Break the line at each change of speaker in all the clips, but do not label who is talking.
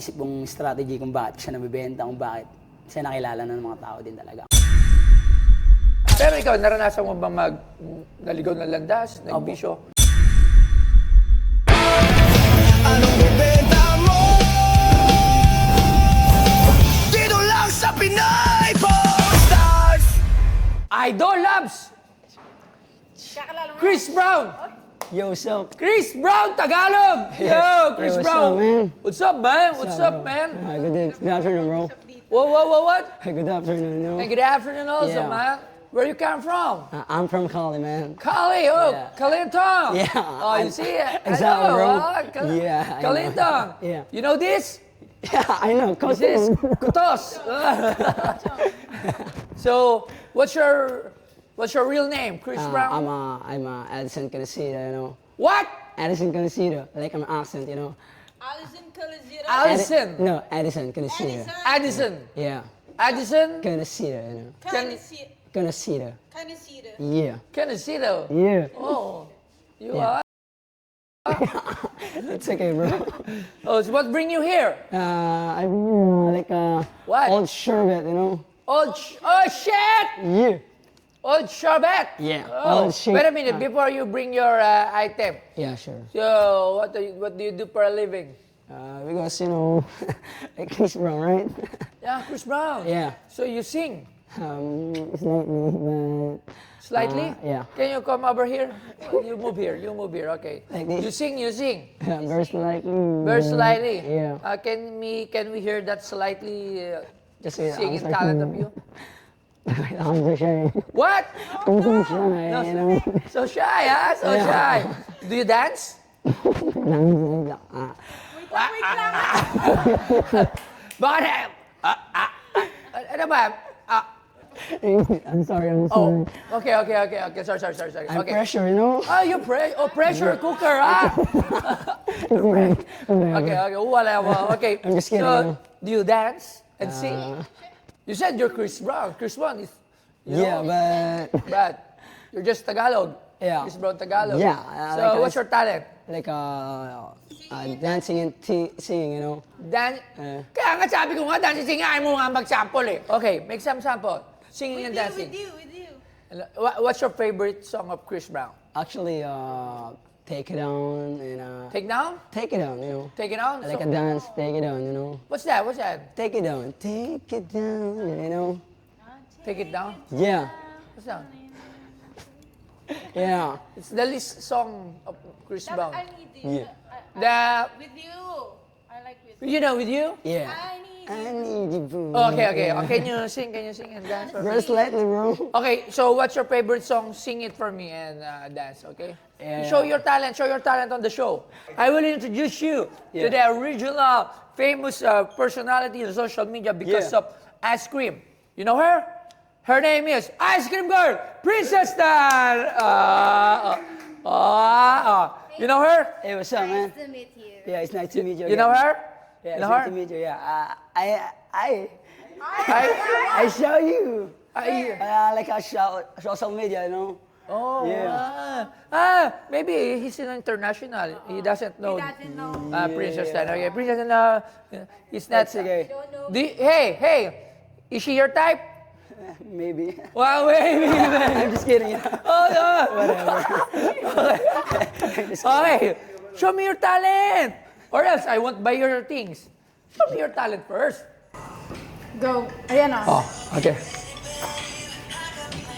iniisip kong strategy kung bakit siya nabibenta, kung bakit siya nakilala ng mga tao din talaga.
Pero ikaw, naranasan mo ba naligaw ng landas, nagbisyo?
Anong bibenta mo? Dito lang sa Pinay Stars!
Idol Labs! Chris Brown!
Yo, so,
Chris Brown, Tagalog! Yo, Chris
Hey, what's
Brown!
up, man?
What's up, man? What's up, man?
good afternoon, bro.
What?
Good afternoon, you know.
And good afternoon also,
Yeah.
man. Where you come from?
I'm from Cali, man.
Cali,
Yeah.
Calintong.
Yeah,
Oh, you see it?
exactly,
I know,
bro.
Yeah,
I know.
Calintong.
Yeah.
You know this?
Yeah, I know.
This is Kutos. So, what's your real name? Chris Brown?
I'm Addison Canacida, you know.
What?
Addison Canacida, like I'm accent, you know.
Alison Calazira.
Allison.
No, Addison Canacida.
Addison.
Yeah,
Addison.
Canacida, you know. Canacida.
Canacida.
Yeah.
Canacito.
Yeah.
Oh, you
Yeah.
are.
It's okay, bro.
Oh, so what bring you here?
I like
What?
old sherbet, you know.
Oh shit!
Yeah.
Old Sherbet.
Yeah,
Oh,
old shit.
wait a minute before you bring your item.
Yeah, sure.
So, what do you do for a living?
Because you know, like Chris Brown, right?
Yeah, Chris Brown.
Yeah.
So you sing
Slightly,
slightly?
yeah.
Can you come over here? You move here. Okay.
Like this?
You sing.
but very slightly.
Very slightly.
Yeah.
Can we hear that slightly
Just wait,
singing
I'm
talent of
sorry.
you?
I'm so shy.
What?
I'm so shy, you know.
So shy, huh? So
Yeah.
shy. Do you dance? Bakit? Ano ba?
I'm sorry.
Oh, okay. Sorry.
I'm
Okay.
pressure, you know.
Ah, you pressure cooker, ah? Okay. Wala. Okay.
I'm just kidding,
So,
no.
do you dance and sing? You said you're Chris Brown. Chris Brown is,
Yeah,
but you're just Tagalog.
Yeah.
Chris Brown Tagalog.
Yeah,
So,
like
what's your talent?
like dancing and singing, you know.
Kaya nga sabi ko nga, dancing singing, ayaw mo nga mag-sample eh. Okay, make some sample. Singing and dancing.
With you.
What's your favorite song of Chris Brown?
Actually, take it on and
Take down?
take it on, you know.
Take it on?
I like
So-
a dance, take it on, you know.
What's that?
Take it down, you know.
Take it down?
Yeah,
What's that?
yeah.
It's the least song of Chris Brown.
I need you.
Yeah.
The,
With you. I like with
you know, with you?
Yeah.
I need
I need you, boo.
Okay. Can you sing and dance for me?
Very slightly, bro.
Okay, so what's your favorite song? Sing it for me and dance, okay?
Yeah.
Show your talent on the show. I will introduce you to
Yeah.
the original famous personality in social media because
Yeah.
of ice cream. You know her? Her name is Ice Cream Girl, Princess Dan. You know her?
Hey, what's up, man?
to meet you.
Yeah, it's nice to meet you.
You know her?
Yeah,
You
it's
know
nice
her?
to meet you. Yeah, I
I,
show you.
I,
Like a social media, you know.
oh,
Yeah.
maybe he's an international. He doesn't know.
He doesn't know.
Princess Dan. Okay, Princess Dan, he's not.
That's okay.
Hey, is she your type?
Maybe.
Wow, wait.
I'm just kidding. You know?
Oh, no.
Whatever.
Okay, show me your talent. Or else I won't buy your things. Show me your talent first.
Go. Ayan o.
Oh, okay.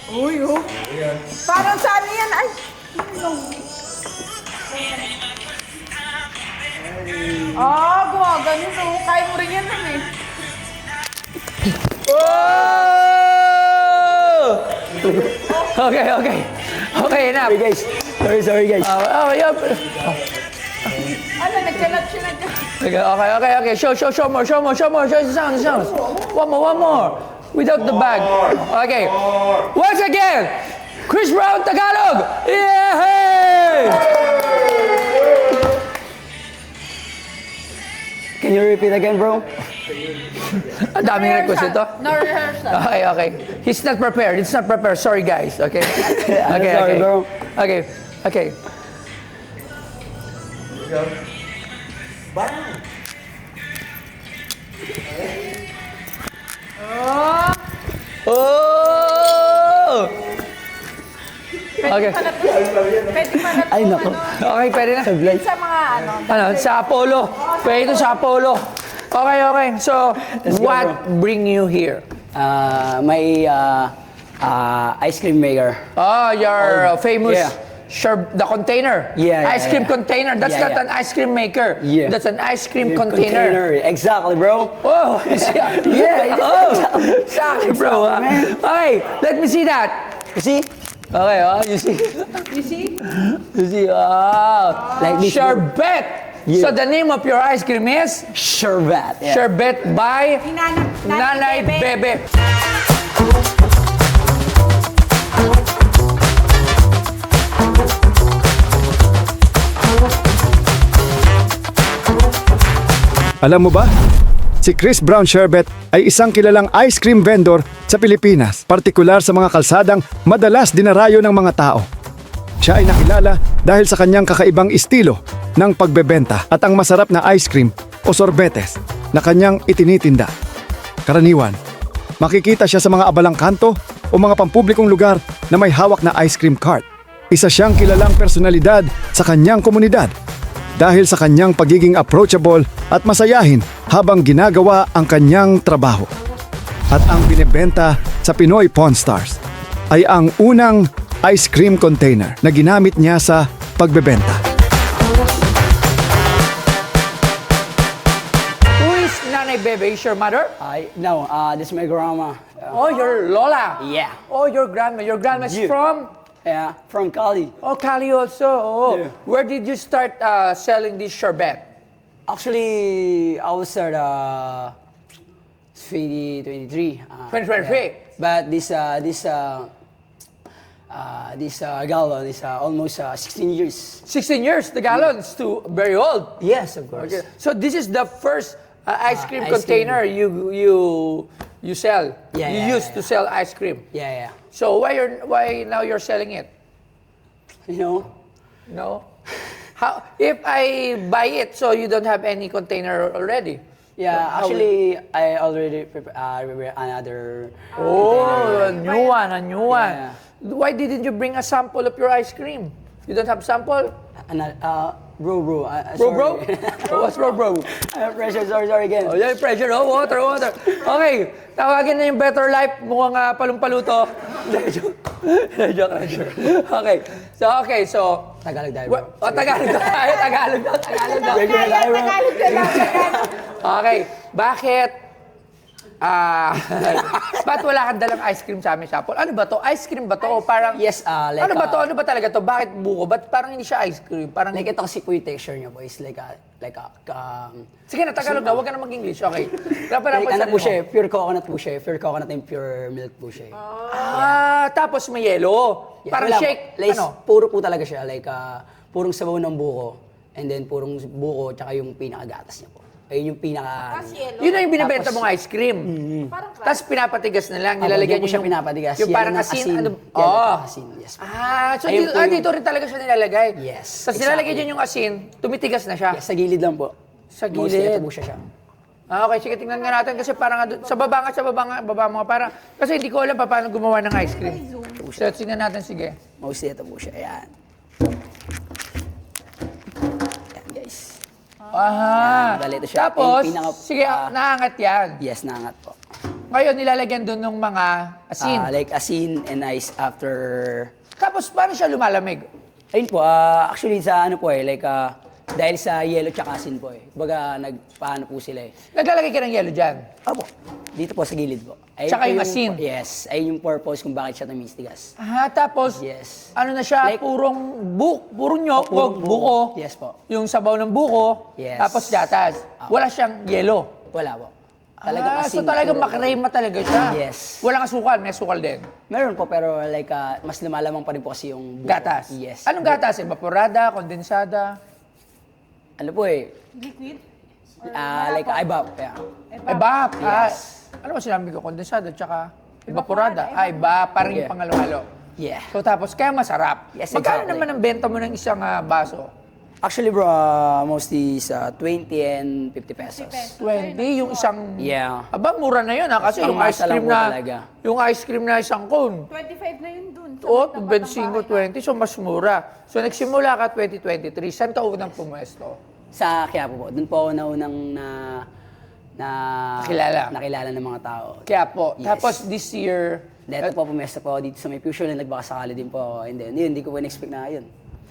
Uy, oh. Parang sa ano yan? Ay. Gawa ganun o. Kaya mo rin yan eh.
Oh! Okay, enough.
Sorry, guys.
Yeah.
Ano, nagkalat siya na dyan.
Okay. Show more. Show the sound. One more. Without the bag. Okay. Once again, Chris Brown Tagalog. Yeah!
Can you repeat again, bro?
Ang daming request ito.
No rehearsal.
Okay. It's not prepared. Sorry, guys. Okay.
Sorry, bro.
Okay. Oh! Okay.
Pwede pa na
Ay, nako.
Okay, pwede na.
sa mga ano.
Ano, sa Apollo. Pwede ito sa Apollo. Okay, okay. So, what bring you here?
My ice cream maker.
Oh, your famous
yeah.
the container.
Yeah,
Ice cream
yeah.
container. That's
Yeah,
not
yeah.
an ice cream maker.
Yeah.
That's an ice cream container.
Exactly, bro.
Oh,
Yeah,
oh, exactly, bro. Okay, let me see that.
You see?
Okay, oh, you see?
You see?
You see? Oh,
Like this, bro.
Sherbet.
Yeah.
So the name of your ice cream is
Sherbet. Yeah.
Sherbet by
Nanay
Nanay Bebe.
Alam mo ba? Si Chris Brown Sherbet ay isang kilalang ice cream vendor sa Pilipinas, partikular sa mga kalsadang madalas dinarayo ng mga tao. Siya ay nakilala dahil sa kanyang kakaibang estilo ng pagbebenta at ang masarap na ice cream o sorbetes na kanyang itinitinda. Karaniwan, makikita siya sa mga abalang kanto o mga pampublikong lugar na may hawak na ice cream cart. Isa siyang kilalang personalidad sa kanyang komunidad dahil sa kanyang pagiging approachable at masayahin habang ginagawa ang kanyang trabaho. At ang binebenta sa Pinoy Pawn Stars ay ang unang ice cream container na ginamit niya sa pagbebenta.
Who is Nanay Bebe? Is your mother?
No, this is my grandma.
Oh, your Lola.
Yeah.
Oh, your grandma. Your grandma is
Yeah.
from?
Yeah, from Cali.
Oh, Cali also. Oh.
Yeah.
Where did you start selling this sherbet?
Actually, I was at 2023.
2023.
But this gallon is almost 16 years.
16 years. The gallon is too very old.
Yes, of course.
Okay. So this is the first ice cream
ice
container you sell.
Yeah,
you
yeah,
used to sell ice cream.
Yeah.
So why now you're selling it?
You know?
No. How if I buy it so you don't have any container already?
Yeah,
How-
actually, I already prepared another.
Oh, a new one, a new one.
Yeah.
Why didn't you bring a sample of your ice cream? You don't have sample?
Bro.
Bro,
Sorry.
bro? What's bro?
I have pressure. Sorry again.
Oh, yeah, pressure. Oh, water. Okay, tawagin na yung Better Life. Mukhang palumpaluto. Joke. Okay, so...
Tagalog tayo,
What?
bro.
Oh, Tagalog tayo. Tagalog daw.
Tagalog na lang.
Okay, bakit? Ba't wala kang dalang ice cream sa amin, Shapol? Ano ba to? Ice cream ba to? O parang...
Yes, like,
ano ba to? Ano ba talaga to? Bakit buko? Ba't parang hindi siya ice cream? Parang...
Like ito kasi po yung texture niya po is like
Sige na, Tagalog na. Huwag ka na mag-English. Okay. Dapat
like ano po siya, pure coconut po siya. Pure coconut and pure milk po siya.
Tapos may yelo.
Yeah,
Parang
wala po.
shake.
Like,
Ano?
puro po talaga siya. Like, purong sabaw ng buko. And then, purong buko, tsaka yung pinakagatas niya po. Ayun yung pinaka...
Tapos yelo.
Yun na yung binibenta
Tapos-
mong ice cream.
Parang
Tapos pinapatigas na lang.
Opo,
Nilalagyan
di po
nyo
siya pinapatigas.
Yung
Yan
parang
ang
asin.
asin.
Ano?
Yan ang asin, yes po.
So
Ayun po yung-
dito rin talaga siya nilalagay.
Yes,
Tapos nilalagay
exactly.
dyan yung asin, tumitigas na siya.
Yes, sa gilid lang po.
Sa
Mostly
gilid.
ito po siya.
Okay, sige, tingnan nga natin kasi parang sa baba mo. Parang, kasi hindi ko alam pa paano gumawa ng ice cream. So, tingnan natin, sige.
Mostly ito po siya. Ayan. Ayan, guys.
Aha.
Yan, dali ito siya.
Tapos,
Yung pinaka-
sige, naangat yan.
Yes, naangat po.
Ngayon, nilalagyan doon ng mga asin.
Like asin and ice after...
Tapos, paano siya lumalamig?
Ayun po, actually sa ano po like dahil sa yellow tsaka asin po Baga nagpaano po sila
Naglalagay ka ng yelo dyan.
Opo, dito po sa gilid po. Ayun
Tsaka
po
yung asin.
Yes, ayun yung purpose kung bakit siya tumistigas.
Tapos,
Yes.
ano na siya,
Like-
purong nyok,
purong
buko.
Yes po.
Yung sabaw ng buko,
Yes.
tapos gatas. Wala siyang yelo.
Wala po. Talagang
So
asin.
talagang
puro.
makrema talaga siya.
Yes.
Walang asukal, may asukal din.
Meron po pero like mas lumalamang pa rin po kasi yung buko.
Gatas.
Yes.
Anong gatas? Evaporada, kondensada?
Ano po
liquid.
like IBAP. Yeah.
Evap.
Yes.
Ano ba sinabi ko? Kondensada, tsaka evaporada. Evap, parang yung
Yeah.
pangalo-halo.
Yeah.
So tapos, kaya masarap.
Yes,
Magkano
exactly.
naman ang benta mo ng isang baso?
Actually bro, mostly sa 20 and 50 pesos.
20, yung isang...
Yeah.
Aba, mura na yun ha, kasi yung ice
Pangmasa lang
cream
po
na...
talaga.
Yung ice cream na isang cone.
25 na yun dun.
O, 25, 20, so mas mura. So nagsimula ka 2023, saan ka unang pumuesto?
Sa Quiapo po. Doon po ako naunang nakilala ng mga tao.
Kaya po,
Yes.
tapos this year,
Dito po, pumesta po ako dito sa may fusion na nagbakasakali din po ako. And then, yun, hindi ko po in-expect na yun.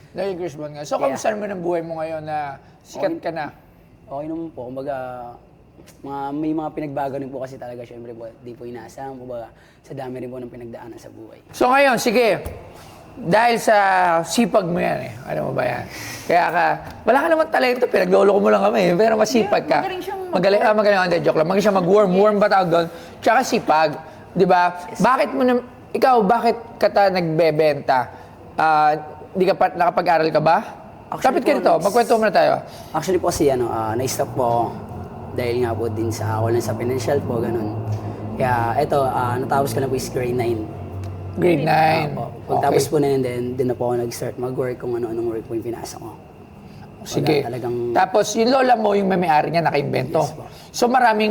dahil Chris Brown nga. So,
Yeah.
kamusta naman ang buhay mo ngayon na sikat ka na?
Okay naman po. Kumbaga, may mga pinagbago rin po kasi talaga. Siyempre po, di po inaasahan. Kumbaga, sa dami rin po ng pinagdaanan sa buhay.
So ngayon, sige, dahil sa sipag mo yan alam mo ba yan? Kaya wala ka naman talento, pinagloloko mo lang kami, pero masipag ka.
Magaling siyang
Magaling, hindi, joke lang. Magaling siya worm ba tawag doon? Tsaka sipag, di ba? Bakit bakit ka nagbebenta? Di ka pa, nakapag-aral ka ba?
Actually
Kapit ka
po,
nito, magkwento muna tayo.
Actually po kasi, na-stop po ako. Dahil nga po din sa ako lang sa financial po, ganun. Kaya eto, natapos ko na po is grade 9.
Grade 9.
Po. Pagtapos po na yun, then na po ako nag-start mag-work kung ano-anong work po yung pinasa ko.
Sige.
talagang-
Tapos yung lola mo, yung may-ari niya, nakaimbento.
Yes po.
So marami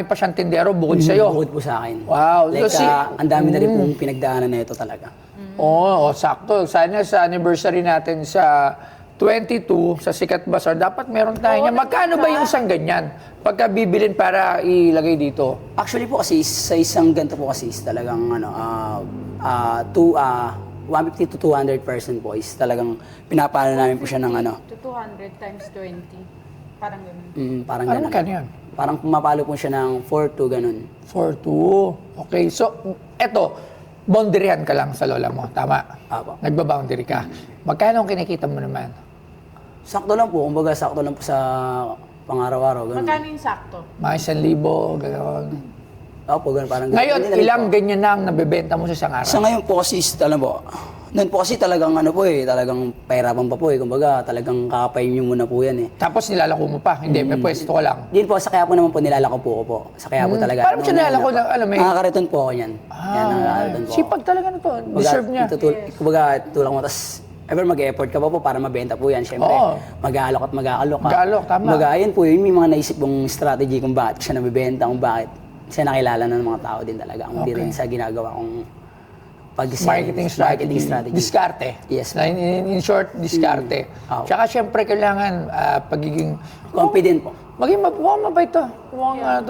pa siyang tindero bukod sa'yo.
Bukod po sa akin.
Wow.
Like,
So,
ang dami na rin pong pinagdaanan na ito talaga.
Oo, sakto. Sana sa anniversary natin sa 22, sa Sikat Bazaar, dapat meron tayo niya. Magkano ba yung isang ganyan? Pagka bibilin para ilagay dito?
Actually po kasi, sa isang ganito po kasi, is talagang 150 to 200% po is talagang pinapalo namin po siya ng
To 200 times 20. Parang ganun.
parang
Ano
ganun.
magkano yan?
Parang pumapalo po siya ng 4 to ganun.
4-2. Okay, so eto, boundaryhan ka lang sa lola mo, tama?
Apo.
Nagba-boundary ka. Magkano ang kinikita mo naman?
Sakto lang po, kumbaga sakto lang po sa pang-araw-araw, ganun.
Magkano yung sakto?
Mga 1,000, gano'n.
Opo, ganun, parang ganun.
Ngayon,
Hindi na rin
ilang
po.
ganyan na ang nabebenta mo sa isang araw?
Sa ngayon po kasi, alam po, noon po kasi talagang talagang pahirapan pa po kumbaga talagang kakapayin nyo muna po yan
Tapos nilalako mo pa, hindi, may pwesto ka lang.
Din po, sa kaya po naman po nilalako po ko po. Sa kaya po talaga.
Paano mo siya nilalako na, alam mo eh?
Nakakariton po ako yan. Yan, nakakariton po ako.
Sipag talaga na to. Deserve niya.
Kumbaga, tulak mo, tapos ever mag-effort ka pa po para mabenta po yan. Siyempre,
Oo.
mag-aalok at mag-aalok ka.
Mag-aalok, tama.
Kumbaga, ayun po, yun may mga naisip kong strategy kung bakit siya nabibenta, kung bakit siya nakilala ng mga tao din talaga. Kung di rin sa ginagawa kong
Marketing strategy. Diskarte.
Yes.
Na in short, diskarte.
Oo.
Tsaka syempre kailangan pagiging...
Confident po.
Mukhang mabait to. Mukhang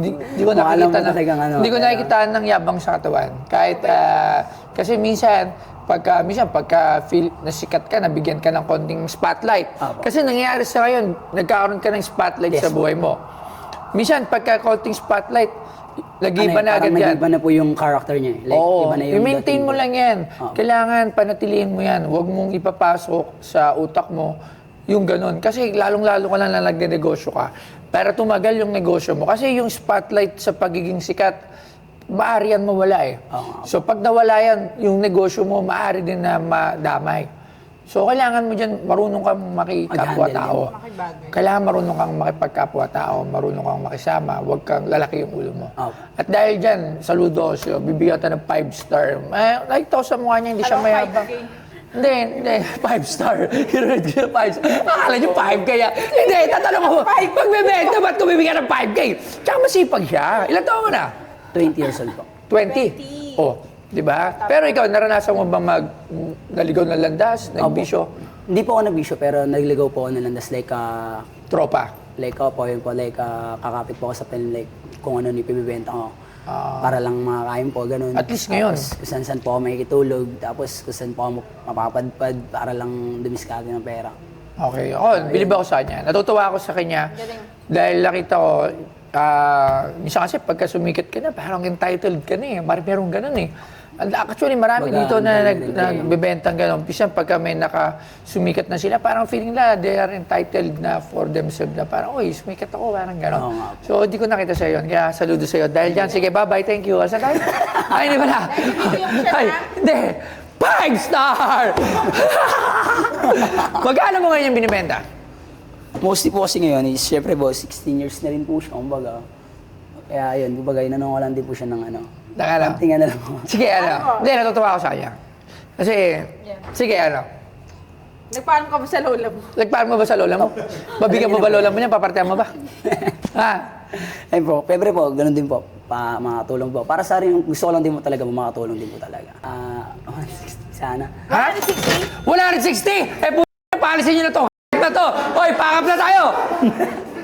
di ko
Mukhang alam mo
nakikita
talagang
hindi ko nakikita ng yabang sa katawan. Kahit, kasi minsan pagka feel na sikat ka, nabigyan ka ng konting spotlight.
Apo.
Kasi nangyayari sa ngayon, nagkakaroon ka ng spotlight
Yes,
sa buhay mo. Minsan, pagka konting spotlight, nag-iba na agad
parang
yan.
nag-iba na po yung character niya. Like,
Oo,
iba na yung
i-maintain
dating
mo
po.
lang yan.
Oo.
Kailangan panatilihin mo yan. Huwag mong ipapasok sa utak mo yung ganun. Kasi lalong-lalo ka lang na nagne-negosyo ka. Para tumagal yung negosyo mo. Kasi yung spotlight sa pagiging sikat, maaari yan mawala eh.
Oo.
So pag nawala yan, yung negosyo mo, maaari din na madamay. So kailangan mo dyan, marunong kang makikapwa-tao.
Makibagay.
Kailangan marunong kang makipagkapwa-tao, marunong kang makisama, huwag kang lalaki yung ulo mo.
Opo.
At dahil dyan, saludo siya, bibigyan ka ng 5-star. Like to sa mukha niya, hindi siya
Alam,
mayabang.
5K.
Hindi, 5-star. Hirunod ko yung 5-star. Akala niyo 5 kaya. Hindi, tatanong ko, pag bibenta, ba't ko bibigyan ng 5K? Tsaka masipag siya. Ilan taon mo na?
20 years old po.
20. Oh, di ba? Pero ikaw, naranasan mo ba naligaw ng landas, nagbisyo,
Hindi po ako nagbisyo, pero nagligaw po ako ng landas like,
tropa?
yun po, like, kakapit po ako sa pen, like, kung ano ni pibibenta ko. Para lang makakain po, ganun.
At least ngayon.
Tapos, kung saan po ako makikitulog, tapos kung saan po ako mapapadpad para lang dumiskarte ng pera.
Okay. Ako, bilib ako sa kanya. Natutuwa ako sa kanya dahil nakita ko, minsan kasi pagka sumikat ka na, parang entitled ka na eh. Merong ganun eh. Actually, marami
Baga,
dito na
ganun din
nagbebentang ganun. Minsan pagka may nakasumikat na sila, parang feeling nila they are entitled na for themselves na parang, uy, sumikat ako, parang ganun.
Oo nga po.
So, di ko nakita sa yun. Kaya saludo sa iyo. Dahil dyan, sige, bye-bye, thank you. Asa tayo? Ay, hindi pala. Ay, hindi. 5-star! Magkano mo ngayon yung binibenta?
Mostly po kasi ngayon is, syempre po, 16 years na rin po siya, kumbaga. Kaya yun, kumbaga, inanong ko lang din po siya ng
Nakala.
something lang po.
Sige, Hindi, natutuwa ako sa kanya. Kasi, sige,
Nagpaano ka ba sa lola mo?
Nagpaano mo ba sa lola mo? Babigyan mo ba lola mo niya? Papartihan mo ba? Ha?
Ayun po, Pebre po, ganun din po. Makatulong po. Para sa rin, gusto ko lang din po talaga, makatulong din po talaga. 160 sana.
Ha? 160? Eh, paalisin niyo na to. Na to. Hoy, pakap na tayo.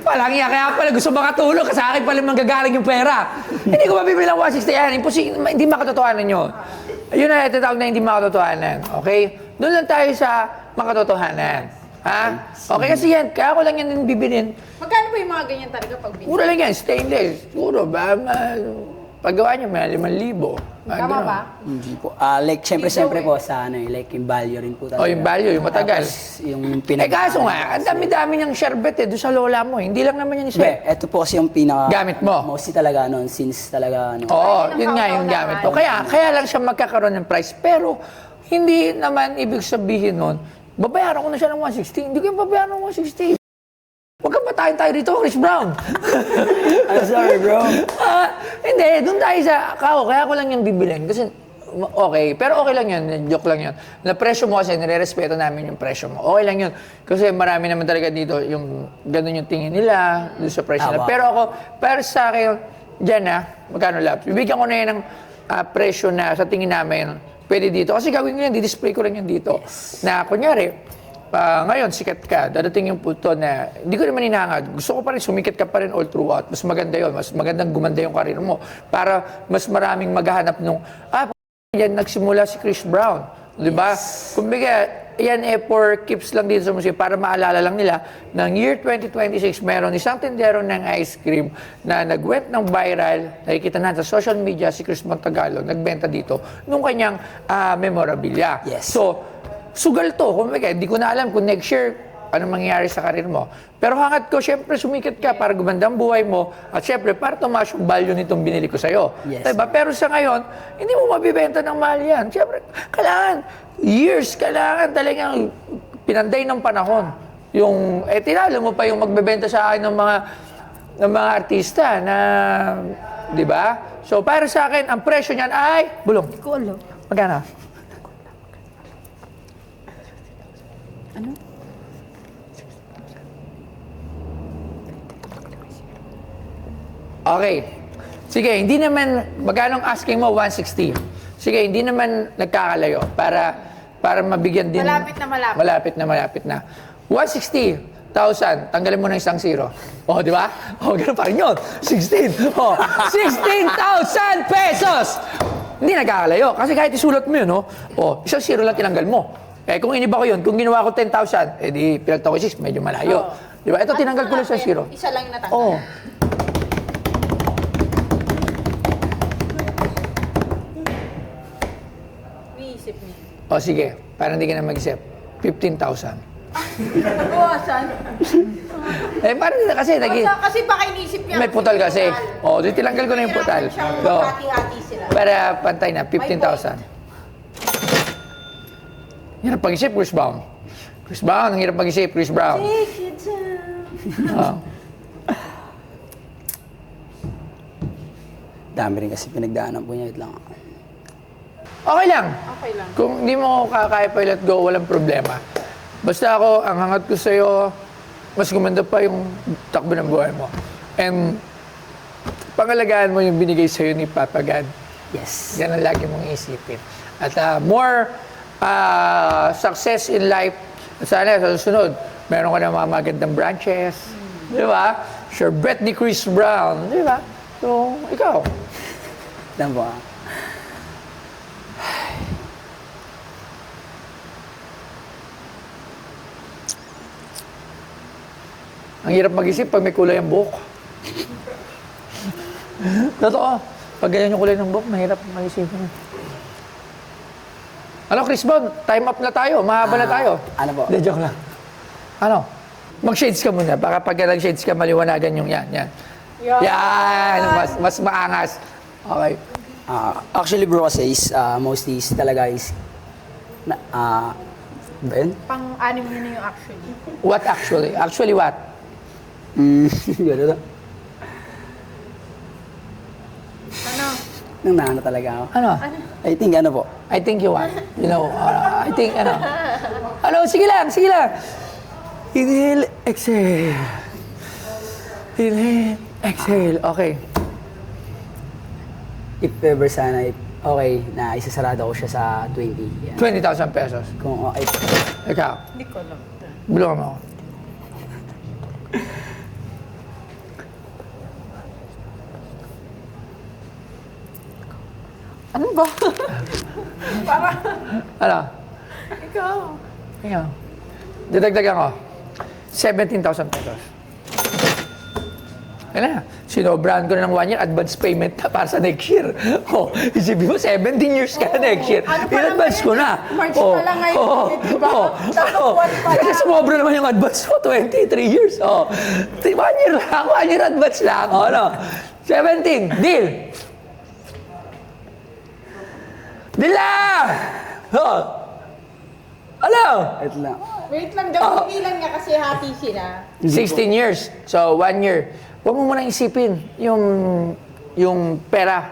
Palang iya, kaya pala gusto makatulong kasi sa akin pala manggagaling yung pera. Hindi ko mabibilang 160 yan. Imposible, hindi makatotohanan yun. Yun na, itatawag na hindi makatotohanan. Okay? Doon lang tayo sa makatotohanan. Ha? Okay, kasi yan, kaya ko lang yan din bibilin.
Magkano ba yung mga ganyan talaga pag binili?
Mura lang yan, stainless. Siguro, ba, paggawa niya, may 5,000.
Tama ba?
Hindi po. Like, syempre po sa like yung value rin po talaga.
Oh, yung value, yung matagal.
Tapos, yung
Eh kaso nga, ang dami-dami niyang sherbet doon sa lola mo. Hindi lang naman yan
Be,
isa.
ito po kasi yung pinaka...
Gamit mo?
Mostly talaga, since talaga,
Oo, yun nga yung gamit mo. Kaya lang siya magkakaroon ng price. Pero, hindi naman ibig sabihin nun, babayaran ko na siya ng 160. Hindi ko yung babayaran ng 160. Huwag kang patayin tayo dito, Chris Brown.
I'm sorry, bro.
Hindi, doon tayo sa kao. Kaya ko lang yung bibilin. Kasi, okay. Pero okay lang yun. Joke lang yun. Na presyo mo kasi, nire-respeto namin yung presyo mo. Okay lang yun. Kasi marami naman talaga dito yung ganun yung tingin nila doon sa presyo nila. Pero sa akin, dyan magkano labs? Bibigyan ko na yun ng presyo na sa tingin namin pwede dito. Kasi gawin ko yan, di-display ko lang yan dito.
Yes.
Na kunyari, ngayon, sikat ka, dadating yung punto na, hindi ko naman hinahangad, gusto ko pa rin, sumikat ka pa rin all throughout. Mas maganda yun, mas magandang gumanda yung karir mo. Para mas maraming maghahanap nung, yan, nagsimula si Chris Brown. Di ba? Kumbaga, yan for keeps lang dito sa museo para maalala lang nila ng year 2026, meron isang tindero ng ice cream na nagwent ng viral, nakikita natin sa social media, si Chris Montagallo, nagbenta dito nung kanyang memorabilia.
Yes.
So, sugal to. Kumbaga, hindi ko na alam kung next year, anong mangyayari sa karir mo. Pero hangat ko, syempre, sumikat ka para gumanda ang buhay mo at syempre, para tumaas yung value nitong binili ko sa'yo.
Yes.
Diba? Pero sa ngayon, hindi mo mabibenta ng mahal yan. Syempre, kailangan talagang pinanday ng panahon. Yung, tinalo mo pa yung magbebenta sa akin ng mga artista na, di ba? So, para sa akin, ang presyo niyan ay, bulong.
Hindi ko alam.
Magkano? Okay. Sige, hindi naman, magkano asking mo? 160. Sige, hindi naman nagkakalayo para mabigyan din.
Malapit na.
Malapit na. 160,000. Tanggalin mo na isang zero. Oh, di ba? Oh, ganun pa rin yun. 16. Oh, 16,000 pesos! Hindi nagkakalayo. Kasi kahit isulat mo yun, no? Oh, isang zero lang tinanggal mo. Eh, kung iniba ko yun, kung ginawa ko 10,000, eh di, pinagtaw ko 6, medyo malayo. Di ba? Ito, tinanggal ko lang sa zero.
Isa lang yung natanggal.
Oh.
Iisip niya.
O sige, para hindi ka na mag-isip. 15,000.
Nabawasan.
Eh, parang hindi na kasi.
Kasi baka inisip niya.
May putal kasi. O, di tinanggal ko na yung putal. So,
Hati-hati sila.
para pantay na, 15,000. Hirap pag-isip, Chris Brown. Chris Brown, ang hirap pag-isip, Chris Brown.
Take it down.
Dami rin kasi pinagdaanan po niya. Wait lang.
Okay lang.
Okay lang.
Kung hindi mo kaya pa let go, walang problema. Basta ako, ang hangat ko sa'yo, mas gumanda pa yung takbo ng buhay mo. And pangalagaan mo yung binigay sa'yo ni Papa God.
Yes.
Yan ang lagi mong isipin. At more success in life. Sana sa susunod, meron ka ng mga magandang branches. Di ba? Sherbet ni Chris Brown. Di ba? So, ikaw.
Lang po.
Ang hirap mag-isip pag may kulay ang buhok. Totoo. Pag ganyan yung kulay ng buhok, mahirap mag-isipin. Ano, Chris Brown? Time up na tayo. Mahaba na tayo.
Ano po?
Hindi, joke lang. Ano? Mag-shades ka muna. Baka pag nag-shades ka, maliwanagan yung yan. Yan! Mas maangas. Okay.
Actually, bro, kasi mostly talaga is... Ben?
Pang-anim mo na yung actually.
What actually? Actually what?
Gano'n na.
Ano?
Nang naano talaga ako.
Ano?
I think ano po.
I think you want. You know, I think, ano? Hello, sige lang, sige lang. Inhale, exhale. Inhale, exhale. Okay.
If ever sana, okay, na isasarado ko siya sa 20. Yan.
20,000 pesos.
Kung okay.
Ikaw,
Hindi ko alam.
bulungan mo ako.
Ano ba? Para,
Ano?
ikaw.
Ikaw. Didagdagan ko. 17,000 pesos. Yan na. Sinobrahan ko na ng 1 year advance payment na para sa next year. Oh, isipin mo, 17 years ka na next year.
Ano pa
In-advance ko na.
March pa lang ngayon, di ba? Tatlong buwan pa
Kasi
lang.
sumobra naman yung advance ko, 23 years. Oh, 1 year lang, 1 year advance lang. Oh, no? 17, deal. Deal lang! Oh. Ano?
Ito lang.
Wait lang, daw ilan nga kasi hati sila.
16 years. So, 1 year. Huwag mo munang isipin yung pera.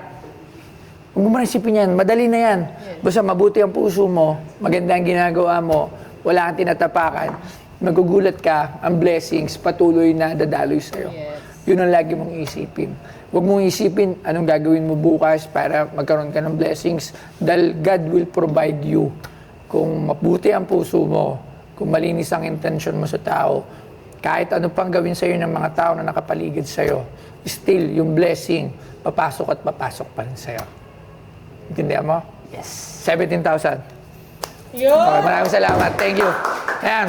Huwag mo munang isipin yan. Madali na yan. Basta mabuti ang puso mo, maganda ang ginagawa mo, wala kang tinatapakan, magugulat ka, ang blessings patuloy na dadaloy sa'yo. Yun ang lagi mong isipin. Huwag mong isipin anong gagawin mo bukas para magkaroon ka ng blessings dahil God will provide you. Kung mabuti ang puso mo, kung malinis ang intention mo sa tao, kahit ano pang gawin sa'yo ng mga tao na nakapaligid sa'yo, still, yung blessing, papasok at papasok pa rin sa'yo. Intindihan mo?
Yes.
17,000.
Yun!
Okay, maraming salamat. Thank you. Ayan.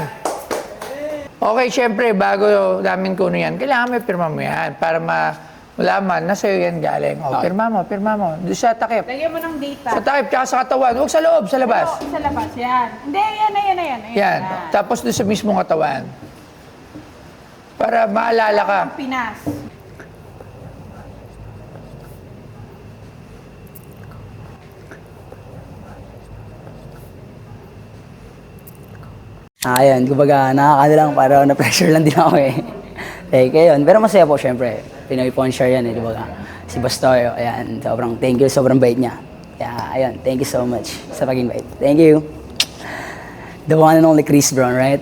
Okay, syempre, bago namin kuno yan, kailangan may pirma mo yan para malaman na sa'yo yan galing. O, pirma mo. Doon sa takip.
Lagyan mo ng data.
Sa takip, tsaka sa katawan. Huwag sa loob, sa labas.
Oo, sa labas, yan. Hindi, yan.
Yan. Tapos doon sa mismong katawan. Para maalala ka.
Ang Pinas.
Ayun, kumbaga nakakano lang, parang na-pressure lang din ako eh. Like, ayun. Pero masaya po, syempre. Pinoy Pawn Share yan eh, di ba? Si Bastoyo, ayan. Sobrang thank you, sobrang bait niya. Kaya, ayun, thank you so much sa pag-invite. Thank you. The one and only Chris Brown, right?